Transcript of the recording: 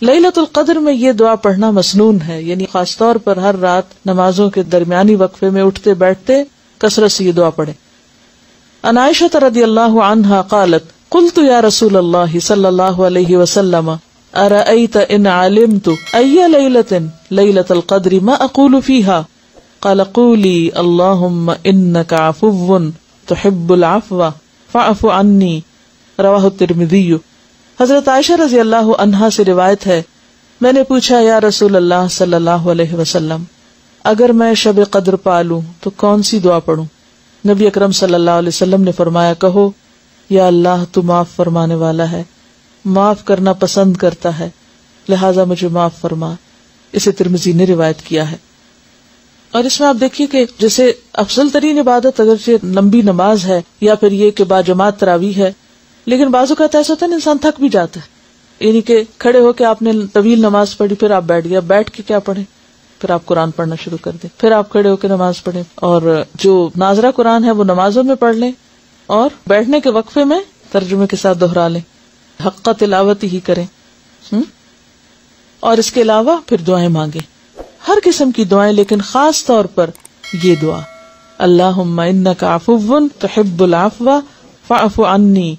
لیلۃ القدر میں یہ دعا پڑھنا مسنون ہے، یعنی خاص طور پر ہر رات نمازوں کے درمیانی وقفے میں اٹھتے بیٹھتے کثرت سے یہ دعا پڑھیں۔ عن عائشہ رضی اللہ عنہا قالت قلت یا رسول اللہ صلی اللہ علیہ وسلم ارأیت ان علمت ای لیلۃ لیلۃ القدر ما اقول فیہا قال قولی اللہم انک عفو تحب العفو فاعف عنی، رواہ الترمذی۔ حضرت عائشہ رضی اللہ عنہا سے روایت ہے، میں نے پوچھا یا رسول اللہ صلی اللہ علیہ وسلم اگر میں شب قدر پالوں تو کون سی دعا پڑھوں؟ نبی اکرم صلی اللہ علیہ وسلم نے فرمایا کہو یا اللہ تو معاف فرمانے والا ہے، معاف کرنا پسند کرتا ہے، لہٰذا مجھے معاف فرما۔ اسے ترمذی نے روایت کیا ہے۔ اور اس میں آپ دیکھیے کہ جیسے افضل ترین عبادت اگرچہ لمبی نماز ہے یا پھر یہ کہ باجماعت تراویح ہے، لیکن بعض اوقات ایسا ہوتا ہے انسان تھک بھی جاتا ہے، یعنی کہ کھڑے ہو کے آپ نے طویل نماز پڑھی، پھر آپ بیٹھ گیا، بیٹھ کے کیا پڑھیں؟ پھر آپ قرآن پڑھنا شروع کر دیں، پھر آپ کھڑے ہو کے نماز پڑھیں، اور جو ناظرہ قرآن ہے وہ نمازوں میں پڑھ لیں، اور بیٹھنے کے وقفے میں ترجمے کے ساتھ دہرا لیں، حق تلاوت ہی کریں۔ اور اس کے علاوہ پھر دعائیں مانگیں، ہر قسم کی دعائیں، لیکن خاص طور پر یہ دعا اللہم انک عفو تحب العفو فاعف عنی،